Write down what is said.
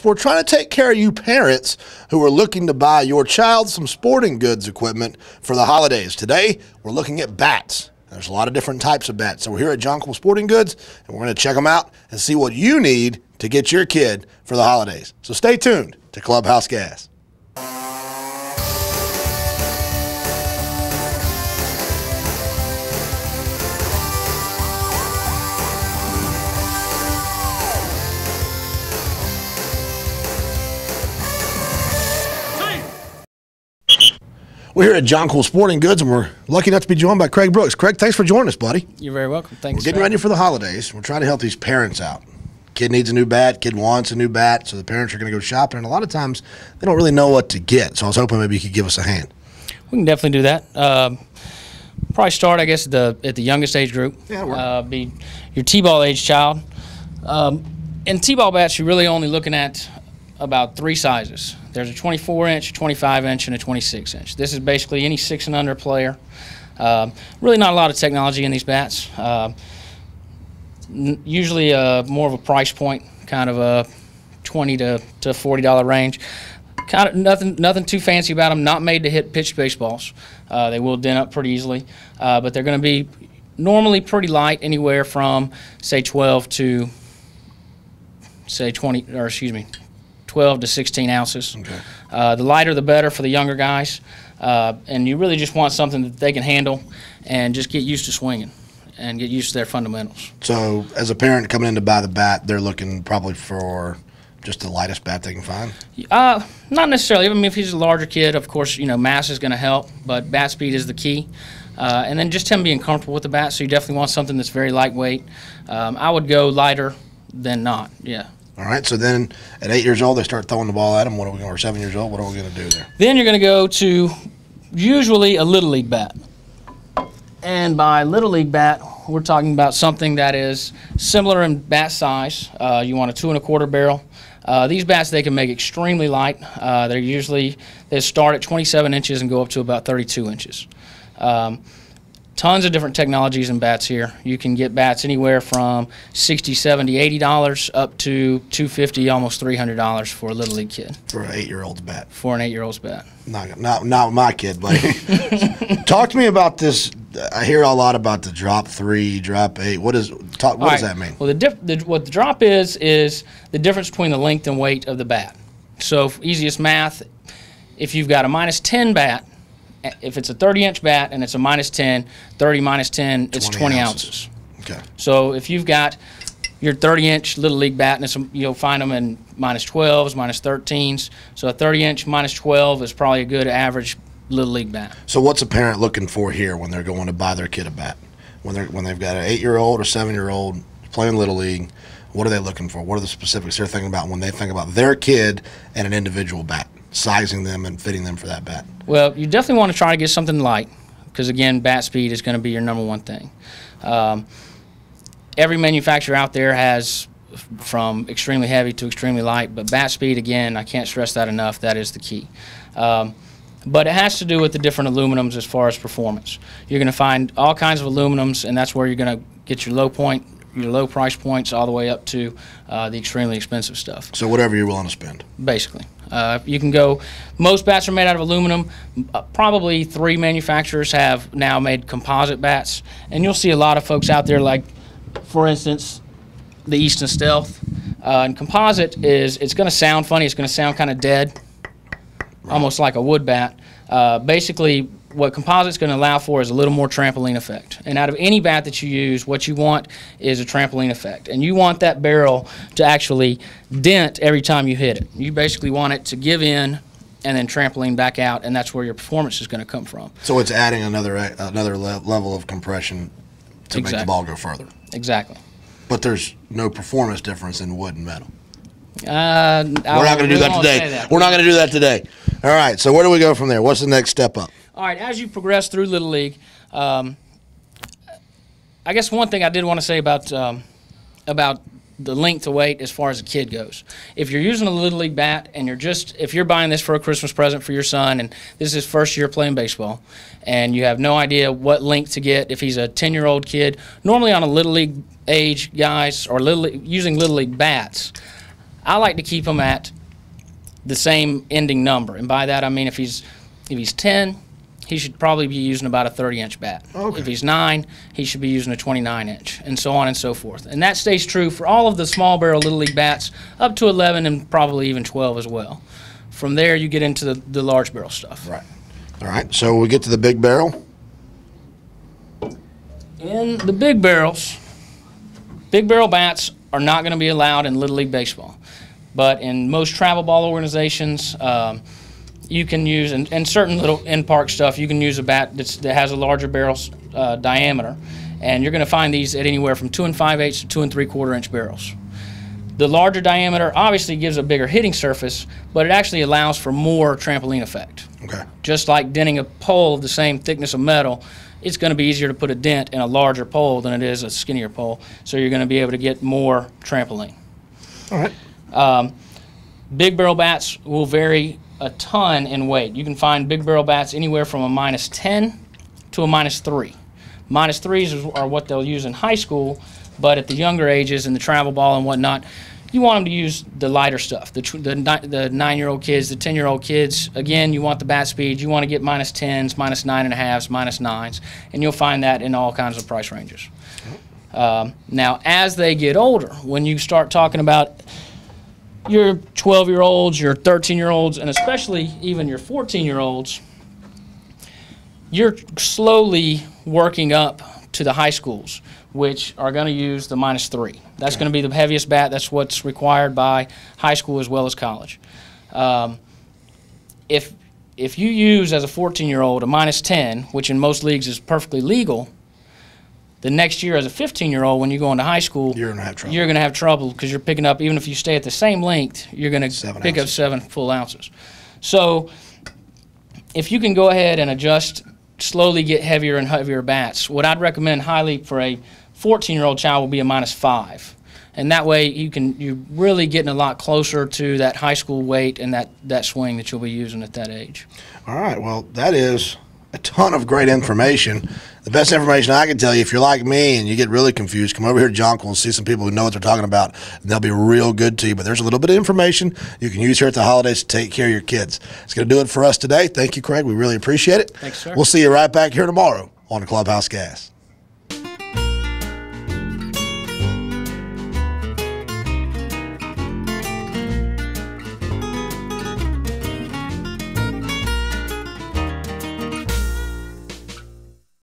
we're trying to take care of you parents who are looking to buy your child some sporting goods equipment for the holidays. Today, we're looking at bats. There's a lot of different types of bats. So we're here at Jonquil Sporting Goods, and we're going to check them out and see what you need to get your kid for the holidays. So stay tuned to Clubhouse Gas. We're here at Jonquil Sporting Goods, and we're lucky enough to be joined by Craig Brooks. Craig, thanks for joining us, buddy. You're very welcome. Thanks. We're getting ready for the holidays. We're trying to help these parents out. Kid needs a new bat. Kid wants a new bat, so the parents are going to go shopping. And a lot of times, they don't really know what to get. So I was hoping maybe you could give us a hand. We can definitely do that. Probably start, I guess, at the youngest age group. Yeah, be your T-ball age child. In T-ball bats, you're really only looking at about 3 sizes. There's a 24-inch, a 25-inch, and a 26-inch. This is basically any 6 and under player. Really not a lot of technology in these bats. Usually more of a price point, kind of a $20 to $40 range. Kind of nothing too fancy about them. Not made to hit pitch baseballs. They will dent up pretty easily, but they're going to be normally pretty light, anywhere from say 12 to say 12 to 16 ounces. Okay. The lighter the better for the younger guys, and you really just want something that they can handle and just get used to swinging and get used to their fundamentals. So as a parent coming in to buy the bat, they're looking probably for just the lightest bat they can find? Not necessarily. I mean, if he's a larger kid, of course, mass is going to help, but bat speed is the key. And then just him being comfortable with the bat, so you definitely want something that's very lightweight. I would go lighter than not, yeah. All right, so then at 8 years old, they start throwing the ball at them. Or 7 years old, what are we going to do there? Then you're going to go to usually a Little League bat. And by Little League bat, we're talking about something that is similar in bat size. You want a 2 1/4 barrel. These bats, they can make extremely light. They start at 27 inches and go up to about 32 inches. Tons of different technologies in bats here. You can get bats anywhere from $60, $70, $80 up to $250, almost $300 for a Little League kid. For an 8-year-old's bat. For an 8-year-old's bat. Not my kid, buddy. Talk to me about this. I hear a lot about the drop 3, drop 8. What does that mean? Well, what the drop is the difference between the length and weight of the bat. So easiest math, if you've got a -10 bat, if it's a 30-inch bat and it's a -10, 30 minus 10, it's 20 ounces. Okay. So if you've got your 30-inch Little League bat, and you'll find them in -12s, -13s. So a 30-inch -12 is probably a good average Little League bat. So what's a parent looking for here when they're going to buy their kid a bat? When they've got an 8-year-old or 7-year-old playing Little League, what are they looking for? What are the specifics they're thinking about when they think about their kid and an individual bat, sizing them and fitting them for that bat? Well, you definitely want to try to get something light because, again, bat speed is going to be your #1 thing. Every manufacturer out there has from extremely heavy to extremely light, but bat speed, again, I can't stress that enough. That is the key. But it has to do with the different aluminums as far as performance. You're going to find all kinds of aluminums, and that's where you're going to get your low price points all the way up to the extremely expensive stuff. So whatever you're willing to spend. Basically. You can go, most bats are made out of aluminum. Probably 3 manufacturers have now made composite bats. And you'll see a lot of folks out there, like, for instance, the Easton Stealth. And composite it's going to sound funny. It's going to sound kind of dead, almost like a wood bat. Basically, what composite's going to allow for is a little more trampoline effect. And out of any bat that you use, what you want is a trampoline effect. And you want that barrel to actually dent every time you hit it. You basically want it to give in and then trampoline back out, and that's where your performance is going to come from. So it's adding another level of compression to make the ball go further. Exactly. But there's no performance difference in wood and metal. We're not going to do that today. We're not going to do that today. All right, so where do we go from there? What's the next step up? All right, as you progress through Little League, I guess one thing I did want to say about the length to weight as far as a kid goes. If you're using a Little League bat and if you're buying this for a Christmas present for your son and this is his first year playing baseball and you have no idea what length to get, if he's a 10-year-old kid, normally on a Little League age guys or using Little League bats, I like to keep them at the same ending number. And by that I mean if he's 10, he should probably be using about a 30-inch bat. Okay. If he's 9, he should be using a 29-inch, and so on and so forth. And that stays true for all of the small barrel Little League bats up to 11 and probably even 12 as well. From there, you get into the large barrel stuff. Right. All right. So we get to the big barrel. In the big barrels, big barrel bats are not going to be allowed in Little League baseball. But in most travel ball organizations, you can use, and certain little in-park stuff, you can use a bat that has a larger barrel diameter, and you're going to find these at anywhere from 2 5/8 to 2 3/4-inch barrels. The larger diameter obviously gives a bigger hitting surface, but it actually allows for more trampoline effect. Okay. Just like denting a pole of the same thickness of metal, it's going to be easier to put a dent in a larger pole than it is a skinnier pole, so you're going to be able to get more trampoline. All right. Big barrel bats will vary a ton in weight. You can find big barrel bats anywhere from a -10 to a -3. -3s are what they'll use in high school, but at the younger ages in the travel ball and whatnot, you want them to use the lighter stuff. The 9-year-old kids, the 10-year-old kids, again, you want the bat speed. You want to get -10s, -9.5s, -9s, and you'll find that in all kinds of price ranges. Now, as they get older, when you start talking about your 12-year-olds, your 13-year-olds, and especially even your 14-year-olds, you're slowly working up to the high schools, which are going to use the -3. That's going to be the heaviest bat. That's what's required by high school as well as college. If you use, as a 14-year-old, a -10, which in most leagues is perfectly legal, the next year as a 15-year-old, when you go into high school, You're going to have trouble. You're going to have trouble because you're picking up, even if you stay at the same length, you're going to pick up 7 full ounces. So if you can go ahead and adjust, slowly get heavier and heavier bats, what I'd recommend highly for a 14-year-old child will be a -5. And that way you're really getting a lot closer to that high school weight and that swing that you'll be using at that age. All right. Well, that is a ton of great information. The best information I can tell you, if you're like me and you get really confused, come over here to Jonquil and see some people who know what they're talking about, and they'll be real good to you. But there's a little bit of information you can use here at the holidays to take care of your kids. It's going to do it for us today. Thank you, Craig. We really appreciate it. Thanks, sir. We'll see you right back here tomorrow on the Clubhouse Gas.